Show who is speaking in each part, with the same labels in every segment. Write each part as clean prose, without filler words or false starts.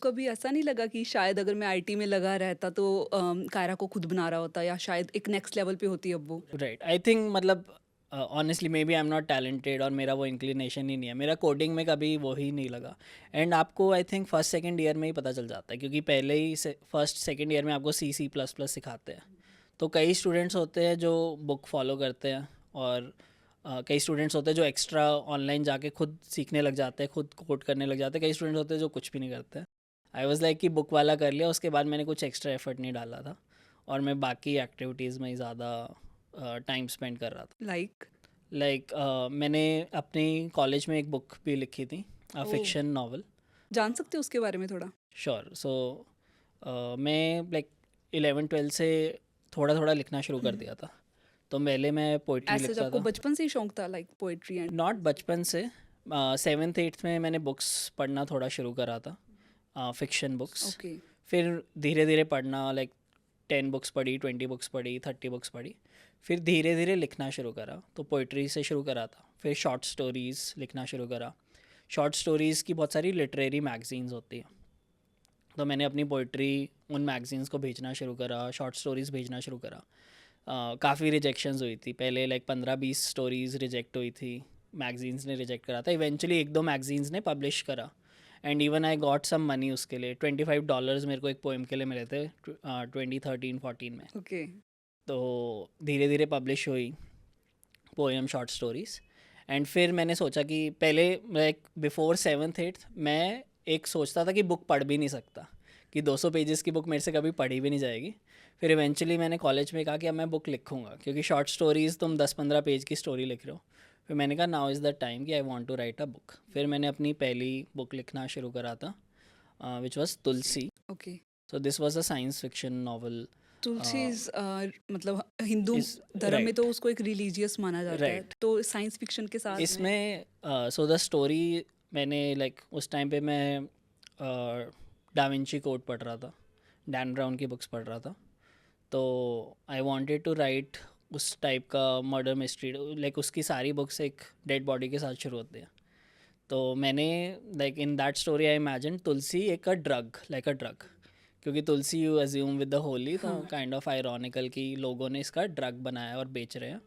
Speaker 1: कभी ऐसा नहीं लगा कि शायद अगर मैं आईटी में लगा रहता तो कायरा को खुद बना रहा होता, या शायद एक नेक्स्ट लेवल पे होती अब वो?
Speaker 2: राइट, आई थिंक मतलब honestly maybe I am not talented और मेरा वो इंक्लिनेशन ही नहीं है, मेरा कोडिंग में कभी वो ही नहीं लगा। एंड आपको I think first second year में ही पता चल जाता है, क्योंकि पहले ही फर्स्ट सेकंड ईयर में आपको C++ सिखाते हैं। तो कई स्टूडेंट्स होते हैं जो बुक फॉलो करते हैं, और कई स्टूडेंट्स होते हैं जो एक्स्ट्रा ऑनलाइन जाके खुद सीखने लग जाते हैं, खुद कोड करने लग जाते हैं। कई स्टूडेंट्स होते हैं जो कुछ भी नहीं करते हैं। आई वॉज लाइक कि बुक वाला कर लिया, उसके बाद मैंने कुछ एक्स्ट्रा एफर्ट नहीं डाला था, और मैं बाकी एक्टिविटीज़ में ही ज़्यादा टाइम स्पेंड कर रहा था।
Speaker 1: लाइक?
Speaker 2: लाइक मैंने अपनी कॉलेज में एक बुक भी लिखी थी,
Speaker 1: ओ,
Speaker 2: फिक्शन नावल।
Speaker 1: जान सकते हो उसके बारे में थोड़ा?
Speaker 2: श्योर। सो मैं लाइक 11-12 से थोड़ा थोड़ा लिखना शुरू कर दिया था। तो पहले मैं पोइट्री
Speaker 1: ऐसे
Speaker 2: लिखता
Speaker 1: आपको
Speaker 2: था।
Speaker 1: बचपन से ही शौक था, लाइक पोएट्री एंड?
Speaker 2: नॉट बचपन से, 7th 8th में मैंने बुक्स पढ़ना थोड़ा शुरू करा था, फिक्शन बुक्स।
Speaker 1: ओके।
Speaker 2: फिर धीरे धीरे पढ़ना, लाइक 10 बुक्स पढ़ी, 20 बुक्स पढ़ी, 30 बुक्स पढ़ी। फिर धीरे धीरे लिखना शुरू करा, तो पोइट्री से शुरू करा था। फिर शॉर्ट स्टोरीज़ लिखना शुरू करा। शॉर्ट स्टोरीज़ की बहुत सारी लिटरेरी मैगज़ीन्स होती हैं, तो मैंने अपनी पोइट्री उन मैगज़ीन्स को भेजना शुरू करा, शॉर्ट स्टोरीज़ भेजना शुरू करा। काफ़ी रिजेक्शंस हुई थी पहले, लाइक 15-20 स्टोरीज़ रिजेक्ट हुई थी, मैगज़ीन्स ने रिजेक्ट करा था। इवेंचुअली 1-2 मैगज़ीन्स ने पब्लिश करा, and even I got some money उसके लिए। $25 मेरे को एक पोएम के लिए मिले थे 2013-14 में।
Speaker 1: ओके।
Speaker 2: तो धीरे धीरे पब्लिश हुई पोएम, शॉर्ट स्टोरीज़। एंड फिर मैंने सोचा कि पहले लाइक बिफोर 7th 8th मैं एक सोचता था कि बुक पढ़ भी नहीं सकता, कि 200 पेजेस की बुक मेरे से कभी पढ़ी भी नहीं जाएगी। फिर इवेंचुअली मैंने कॉलेज में कहा कि अब मैं बुक लिखूंगा, क्योंकि शॉर्ट स्टोरीज़ तुम 10-15 पेज की स्टोरी लिख रहे हो। फिर मैंने कहा नाउ इज़ द टाइम कि I want to write a book. फिर मैंने अपनी पहली बुक लिखना शुरू करा था, which was Tulsi.
Speaker 1: Okay.
Speaker 2: So this was a science fiction novel.
Speaker 1: Tulsi is मतलब हिंदू
Speaker 2: इस
Speaker 1: धर्म में
Speaker 2: राइट,
Speaker 1: तो उसको एक रिलीजियस माना जाता है,
Speaker 2: राइट।
Speaker 1: तो साइंस फिक्शन के साथ में?
Speaker 2: इसमें सो द स्टोरी, मैंने लाइक उस टाइम पे मैं डाविंची कोड पढ़ रहा था, डैन ब्राउन की बुक्स पढ़ रहा था। तो आई वांटेड टू राइट उस टाइप का मर्डर मिस्ट्री, लाइक उसकी सारी बुक्स एक डेड बॉडी के साथ शुरू होती हैं। तो मैंने like in that story I imagine Tulsi एक a drug, like a drug, क्योंकि Tulsi you assume with the holy, तो
Speaker 1: हाँ।
Speaker 2: काइंड ऑफ आयरॉनिकल कि लोगों ने इसका ड्रग बनाया और बेच रहे हैं।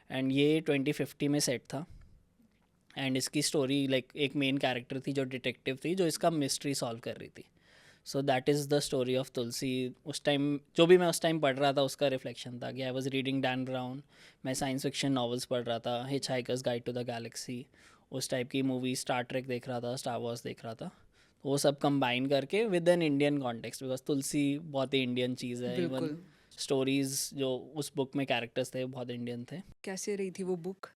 Speaker 2: एंड ये 2050 में सेट था। एंड इसकी स्टोरी लाइक एक मेन कैरेक्टर थी जो डिटेक्टिव थी, जो इसका मिस्ट्री सॉल्व कर रही थी। So that is the story of Tulsi. उस टाइम जो भी मैं उस टाइम पढ़ रहा था उसका रिफ्लेक्शन था, कि I was reading Dan Brown. मैं साइंस फिक्शन नॉवेल्स पढ़ रहा था, hitchhiker's guide to the galaxy, उस टाइप की मूवी, स्टार ट्रेक देख रहा था, स्टार वॉर्स देख रहा था। वो सब कंबाइन करके with an Indian context, because Tulsi बहुत ही इंडियन चीज़ है। इवन
Speaker 1: बिल्कुल।
Speaker 2: स्टोरीज जो उस बुक में कैरेक्टर्स थे वो बहुत इंडियन थे।
Speaker 1: कैसे रही थी वो book?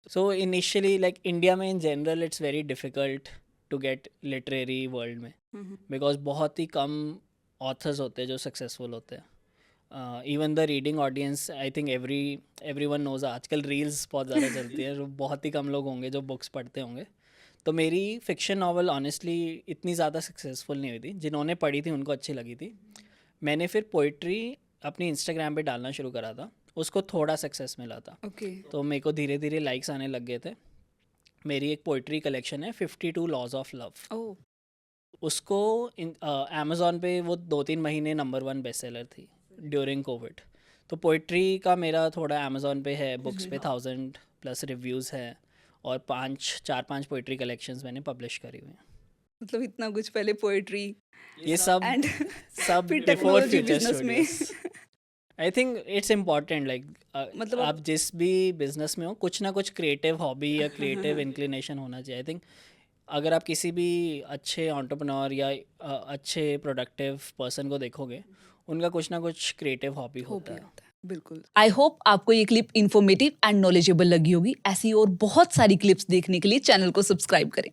Speaker 2: So initially like India में in general it's very difficult to get literary world में,
Speaker 1: हम्म।
Speaker 2: बिकॉज बहुत ही कम ऑथर्स होते हैं जो सक्सेसफुल होते हैं। Even the reading audience, I think every one knows, आजकल रील्स बहुत ज़्यादा चलती है, तो बहुत ही कम लोग होंगे जो बुक्स पढ़ते होंगे। तो मेरी फिक्शन नावल ऑनेस्टली इतनी ज़्यादा सक्सेसफुल नहीं हुई थी। जिन्होंने पढ़ी थी उनको अच्छी लगी थी। मैंने फिर पोइट्री अपनी इंस्टाग्राम पे डालना शुरू करा था, उसको थोड़ा सक्सेस मिला था।
Speaker 1: ओके।
Speaker 2: तो मेरे को धीरे धीरे लाइक्स आने लग गए थे। मेरी एक पोइट्री कलेक्शन है 52 लॉज ऑफ लव।
Speaker 1: ओह।
Speaker 2: उसको अमेज़ॉन पे वो 2-3 महीने नंबर 1 बेस्ट सेलर थी ड्यूरिंग कोविड। तो पोइट्री का मेरा थोड़ा अमेज़ॉन पे है, बुक्स पे 1000+ रिव्यूज़ है, और 4-5 पोइट्री कलेक्शंस मैंने पब्लिश करी हुई हैं।
Speaker 1: मतलब इतना कुछ पहले पोएट्री
Speaker 2: ये सब
Speaker 1: एंड
Speaker 2: सब
Speaker 1: फिर
Speaker 2: बिफोर
Speaker 1: टेक्नोलॉजी
Speaker 2: फ्यूचर
Speaker 1: बिजनेस में।
Speaker 2: Studios. I think it's important, like
Speaker 1: मतलब
Speaker 2: आप
Speaker 1: अब
Speaker 2: जिस भी बिजनेस में हो, कुछ ना कुछ क्रिएटिव हॉबी या
Speaker 1: हाँ हाँ
Speaker 2: क्रिएटिव
Speaker 1: हाँ।
Speaker 2: इंक्लिनेशन होना चाहिए। आई थिंक अगर आप किसी भी अच्छे एंटरप्रेन्योर या अच्छे प्रोडक्टिव पर्सन को देखोगे, उनका कुछ ना कुछ क्रिएटिव हॉबी
Speaker 1: हो
Speaker 2: होता
Speaker 1: भी
Speaker 2: है।
Speaker 1: होता है, बिल्कुल। आई होप आपको ये क्लिप इन्फॉर्मेटिव एंड नॉलेजेबल लगी होगी। ऐसी और बहुत सारी क्लिप्स देखने के लिए चैनल को सब्सक्राइब करें।